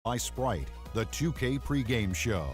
By Sprite, the 2K pregame show.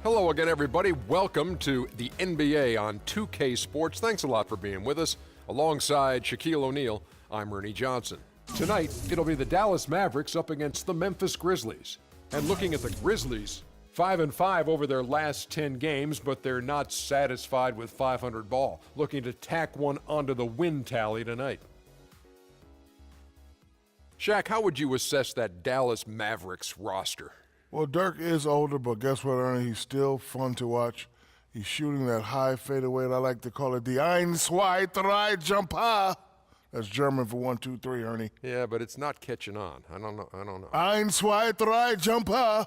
Hello again, everybody. Welcome to the NBA on 2K Sports. Thanks a lot for being with us. Alongside Shaquille O'Neal, I'm Ernie Johnson. Tonight, it'll be the Dallas Mavericks up against the Memphis Grizzlies. And looking at the Grizzlies, 5-5 over their last 10 games, but they're not satisfied with 500 ball. Looking to tack one onto the win tally tonight. Shaq, how would you assess that Dallas Mavericks roster? Well, Dirk is older, but guess what, Ernie? He's still fun to watch. He's shooting that high fadeaway, I like to call it the 1, 2, 3 jumper. That's German for 1, 2, 3, Ernie. Yeah, but it's not catching on. I don't know. 1, 2, 3 jumper.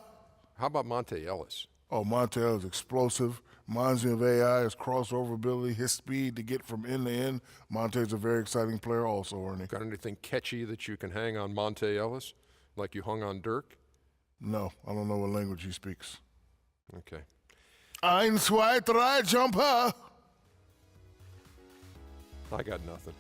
How about Monte Ellis? Oh, Monte Ellis is explosive. Reminds me of AI, his crossover ability, his speed to get from end to end. Monte's a very exciting player also, Ernie. Got anything catchy that you can hang on Monte Ellis, like you hung on Dirk? No, I don't know what language he speaks. Okay. 1, 2, 3 jumper. I got nothing.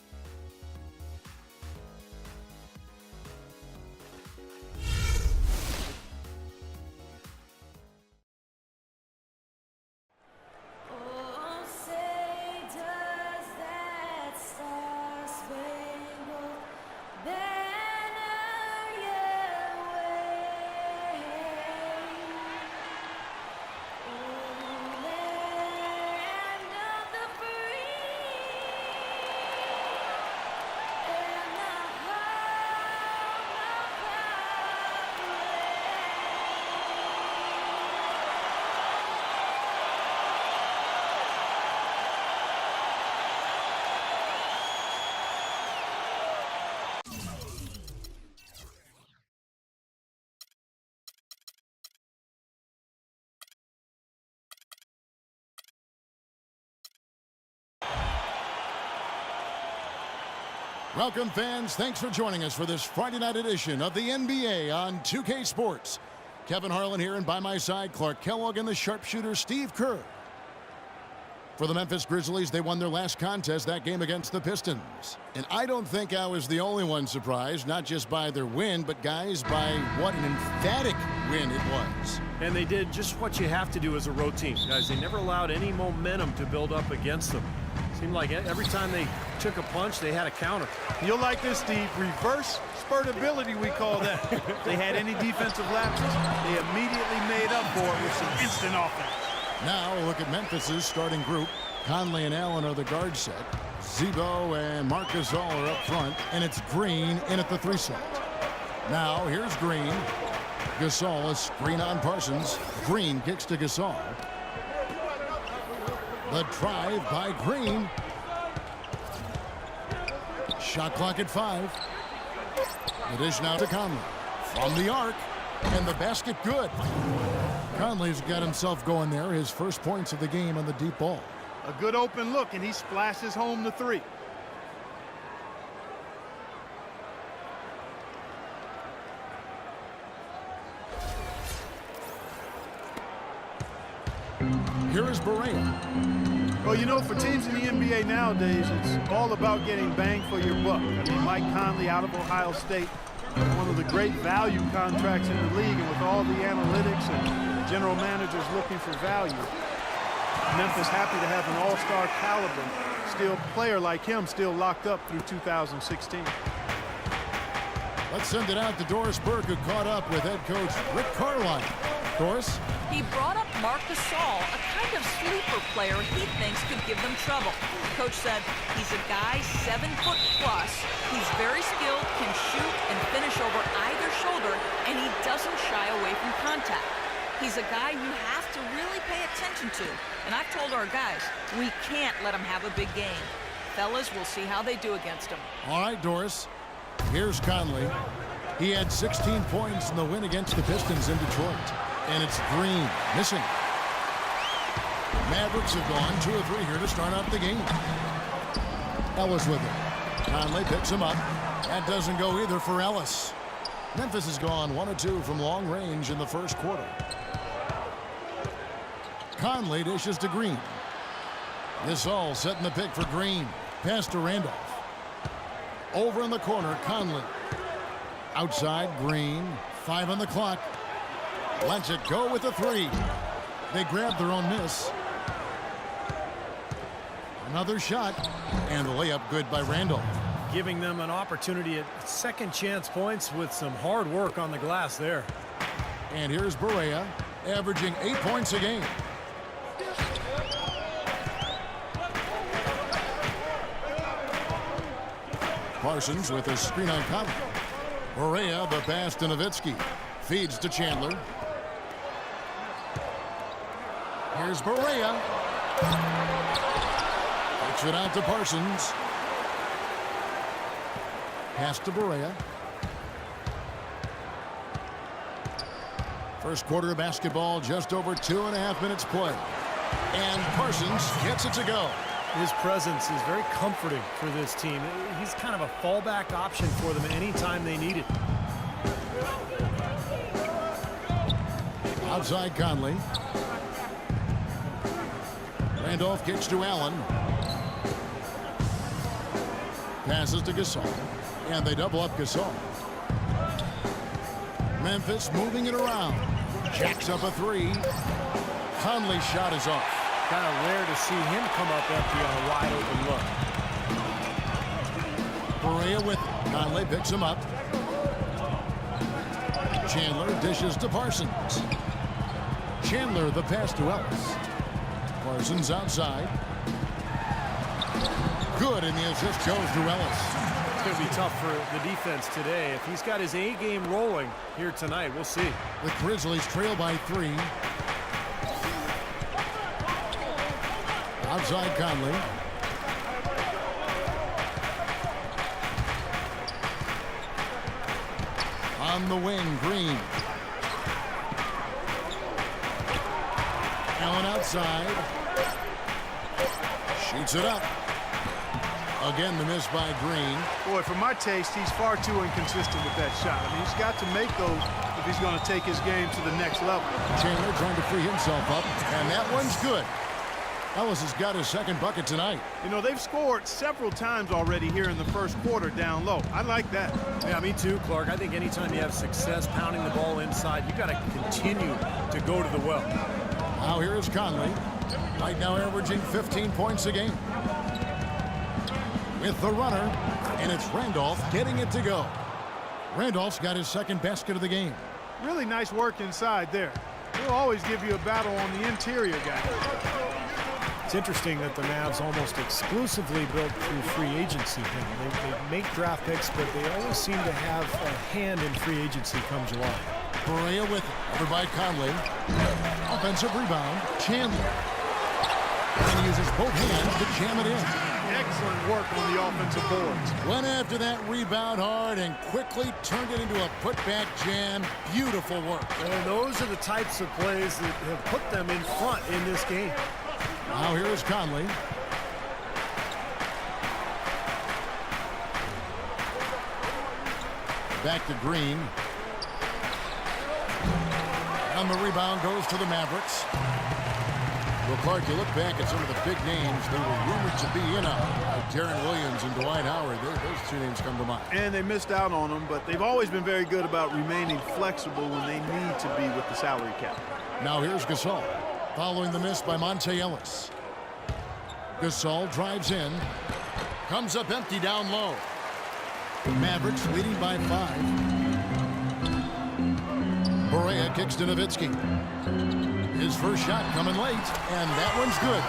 Welcome, fans. Thanks for joining us for this Friday night edition of the NBA on 2K Sports. Kevin Harlan here, and by my side, Clark Kellogg and the sharpshooter Steve Kerr. For the Memphis Grizzlies, they won their last contest, that game against the Pistons. And I don't think I was the only one surprised, not just by their win, but, guys, by what an emphatic win it was. And they did just what you have to do as a road team. Guys, they never allowed any momentum to build up against them. Seemed like every time they took a punch, they had a counter. You'll like this, Steve. Reverse spurtability, we call that. They had any defensive lapses, they immediately made up for it with some instant offense. Now a look at Memphis's starting group. Conley and Allen are the guard set. Zebo and Marc Gasol are up front, and it's Green in at the 3 slot. Now here's Green. Gasol, a screen on Parsons. Green kicks to Gasol. The drive by Green. Shot clock at 5. The dish now to Conley. From the arc. And the basket good. Conley's got himself going there. His first points of the game on the deep ball. A good open look, and he splashes home the 3. Here is Barea. Well, you know, for teams in the NBA nowadays, it's all about getting bang for your buck. I mean, Mike Conley out of Ohio State, one of the great value contracts in the league, and with all the analytics and general managers looking for value, Memphis happy to have an all-star caliber player like him still locked up through 2016. Let's send it out to Doris Burke, who caught up with head coach Rick Carlisle. Doris? He brought up Marc Gasol, a kind of sleeper player he thinks could give them trouble. The coach said he's a guy 7 foot plus. He's very skilled, can shoot and finish over either shoulder, and he doesn't shy away from contact. He's a guy you have to really pay attention to. And I've told our guys, we can't let him have a big game. Fellas, we'll see how they do against him. All right, Doris. Here's Conley. He had 16 points in the win against the Pistons in Detroit. And it's Green missing. Mavericks have gone 2 of 3 here to start out the game. Ellis with it. Conley picks him up. That doesn't go either for Ellis. Memphis has gone 1 of 2 from long range in the first quarter. Conley dishes to Green. Gasol setting the pick for Green. Pass to Randolph. Over in the corner, Conley. Outside, Green. 5 on the clock. Lets it go with a 3. They grab their own miss. Another shot, and the layup good by Randall. Giving them an opportunity at second chance points with some hard work on the glass there. And here's Barea, averaging 8 points a game. Parsons with a screen on Conley. Barea, the pass to Nowitzki. Feeds to Chandler. Here's Barea. Takes it out to Parsons. Pass to Barea. First quarter of basketball, just over 2.5 minutes play. And Parsons gets it to go. His presence is very comforting for this team. He's kind of a fallback option for them anytime they need it. Outside Conley. Randolph kicks to Allen. Passes to Gasol. And they double up Gasol. Memphis moving it around. Jacks up a 3. Conley's shot is off. Kind of rare to see him come up empty on a wide open look. Barea with it. Conley picks him up. Chandler dishes to Parsons. Chandler the pass to Ellis. Parsons outside. Good, and the assist goes to Ellis. It's going to be tough for the defense today. If he's got his A game rolling here tonight, we'll see. The Grizzlies trail by 3. Outside Conley. On the wing, Green. Allen outside. Shoots it up. Again, the miss by Green. Boy, for my taste, he's far too inconsistent with that shot. I mean, he's got to make those if he's going to take his game to the next level. Chandler trying to free himself up, and that one's good. Ellis has got his second bucket tonight. You know, they've scored several times already here in the first quarter down low. I like that. Yeah, me too, Clark. I think anytime you have success pounding the ball inside, you got to continue to go to the well. Now here is Conley. Right now averaging 15 points a game. With the runner, and it's Randolph getting it to go. Randolph's got his second basket of the game. Really nice work inside there. He'll always give you a battle on the interior guy. It's interesting that the Mavs almost exclusively built through free agency. They make draft picks, but they always seem to have a hand in free agency come July. Barea with it. Over by Conley. Offensive rebound. Chandler. And he uses both hands to jam it in. Excellent work on the offensive boards. Went after that rebound hard and quickly turned it into a putback jam. Beautiful work. And those are the types of plays that have put them in front in this game. Now here is Conley. Back to Green. And the rebound goes to the Mavericks. Well, Clark, you look back at some of the big names they were rumored to be in on, like Darren Williams and Dwight Howard. Those two names come to mind. And they missed out on them, but they've always been very good about remaining flexible when they need to be with the salary cap. Now here's Gasol, following the miss by Monte Ellis. Gasol drives in, comes up empty down low. Mavericks leading by 5. Barea kicks to Nowitzki. His first shot coming late, and that one's good.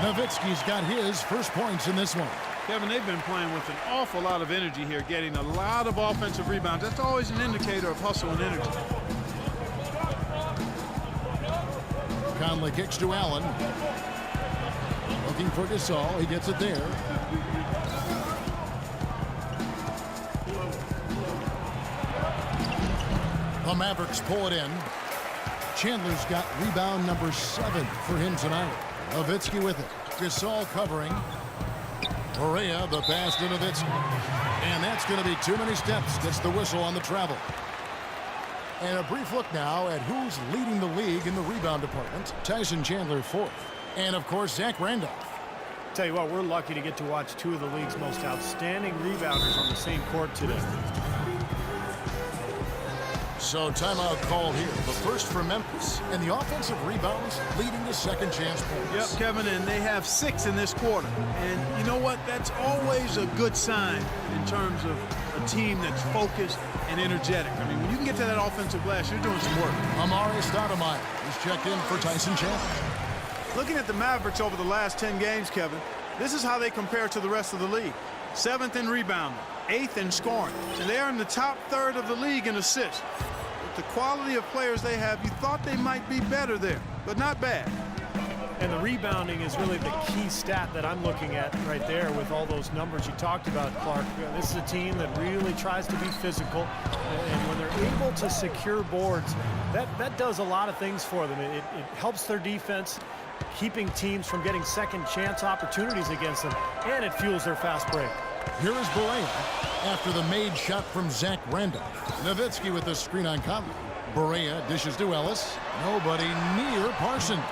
Nowitzki's got his first points in this one. Kevin, they've been playing with an awful lot of energy here, getting a lot of offensive rebounds. That's always an indicator of hustle and energy. Conley kicks to Allen. Looking for Gasol. He gets it there. The Mavericks pull it in. Chandler's got rebound number 7 for him tonight. Nowitzki with it. Gasol covering. Barea the pass to Nowitzki. And that's going to be too many steps. Gets the whistle on the travel. And a brief look now at who's leading the league in the rebound department. Tyson Chandler 4th. And, of course, Zach Randolph. Tell you what, we're lucky to get to watch 2 of the league's most outstanding rebounders on the same court today. So timeout called here. The first for Memphis. And the offensive rebounds leading to second chance points. Yep, Kevin, and they have 6 in this quarter. And you know what? That's always a good sign in terms of a team that's focused and energetic. I mean, when you can get to that offensive glass, you're doing some work. Amari Stoudemire is checked in for Tyson Chandler. Looking at the Mavericks over the last 10 games, Kevin, this is how they compare to the rest of the league. 7th in rebounding, 8th in scoring, and they are in the top third of the league in assists. With the quality of players they have, you thought they might be better there, but not bad. And the rebounding is really the key stat that I'm looking at right there with all those numbers you talked about, Clark. This is a team that really tries to be physical, and when they're able to secure boards, that does a lot of things for them. It helps their defense, keeping teams from getting second chance opportunities against them, and it fuels their fast break. Here is Barea after the made shot from Zach Randolph. Nowitzki with the screen on Conley. Barea dishes to Ellis. Nobody near Parsons.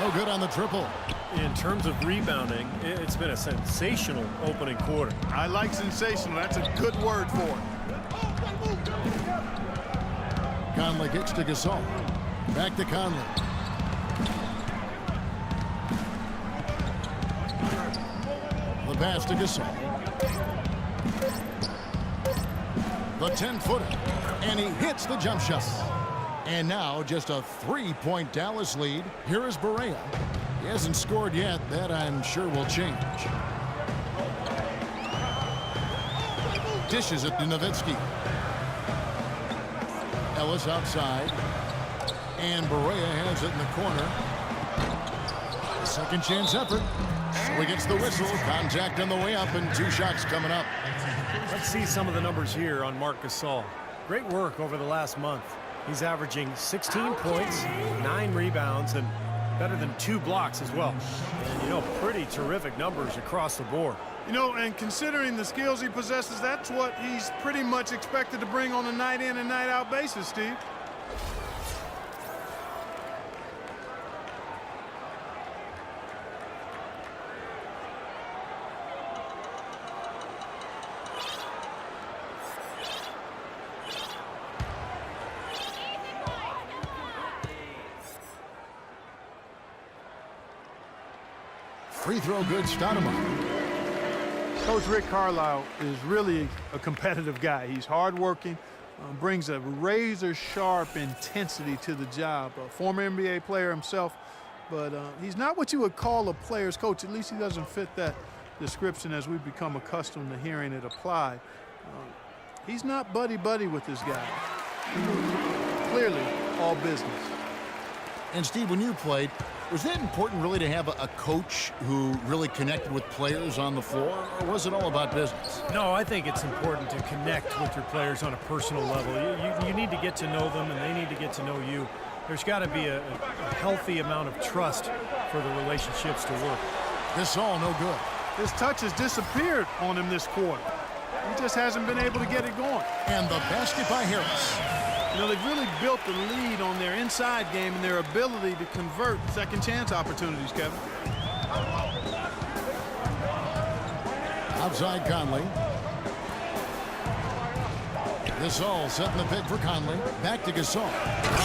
No good on the triple. In terms of rebounding, it's been a sensational opening quarter. I like sensational. That's a good word for it. Conley kicks to Gasol. Back to Conley. The pass to Gasol. The 10-footer. And he hits the jump shot. And now just a 3-point Dallas lead. Here is Barea. He hasn't scored yet. That I'm sure will change. Dishes it to Nowitzki. Ellis outside. And Barea has it in the corner. Second chance effort. So he gets the whistle. Contact on the way up and 2 shots coming up. Let's see some of the numbers here on Marc Gasol. Great work over the last month. He's averaging 16 points, 9 rebounds, and better than 2 blocks as well. And, you know, pretty terrific numbers across the board. You know, and considering the skills he possesses, that's what he's pretty much expected to bring on a night in and night out basis, Steve. Free throw good, Stoudemire. Coach Rick Carlisle is really a competitive guy. He's hardworking, brings a razor-sharp intensity to the job. A former NBA player himself, but he's not what you would call a player's coach. At least he doesn't fit that description as we've become accustomed to hearing it applied. He's not buddy-buddy with this guy. Clearly, all business. And Steve, when you played, was that important really to have a coach who really connected with players on the floor, or was it all about business? No, I think it's important to connect with your players on a personal level. You need to get to know them, and they need to get to know you. There's got to be a healthy amount of trust for the relationships to work. This all no good. His touch has disappeared on him this quarter. He just hasn't been able to get it going. And the basket by Harris. You know, they've really built the lead on their inside game and their ability to convert second chance opportunities, Kevin. Outside Conley. Gasol setting the pick for Conley. Back to Gasol.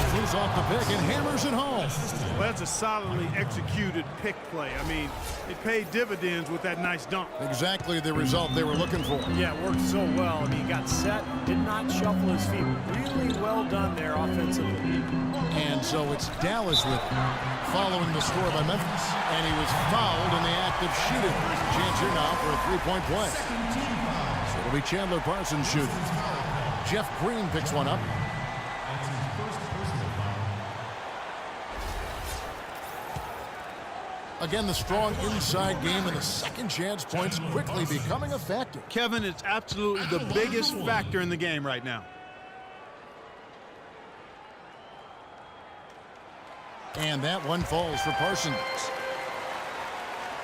Flees off the pick and hammers it home. Well, that's a solidly executed pick play. I mean, it paid dividends with that nice dunk. Exactly the result they were looking for. Yeah, it worked so well. I mean, he got set, did not shuffle his feet. Really well done there offensively. And so it's Dallas with him, following the score by Memphis. And he was fouled in the act of shooting. Chance here now for a 3-point play. So it'll be Chandler Parsons shooting. Jeff Green picks one up. Again, the strong inside game and the second chance points quickly becoming a factor. Kevin, it's absolutely the biggest factor in the game right now. And that one falls for Parsons.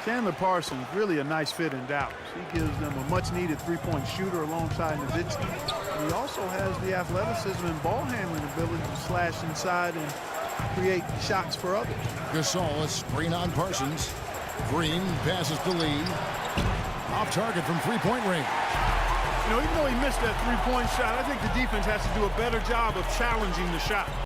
Chandler Parsons, really a nice fit in Dallas. He gives them a much-needed three-point shooter alongside Nowitzki. And he also has the athleticism and ball-handling ability to slash inside and create shots for others. Gasol, a screen on Parsons. Green passes to Lee. Off target from three-point range. You know, even though he missed that three-point shot, I think the defense has to do a better job of challenging the shot.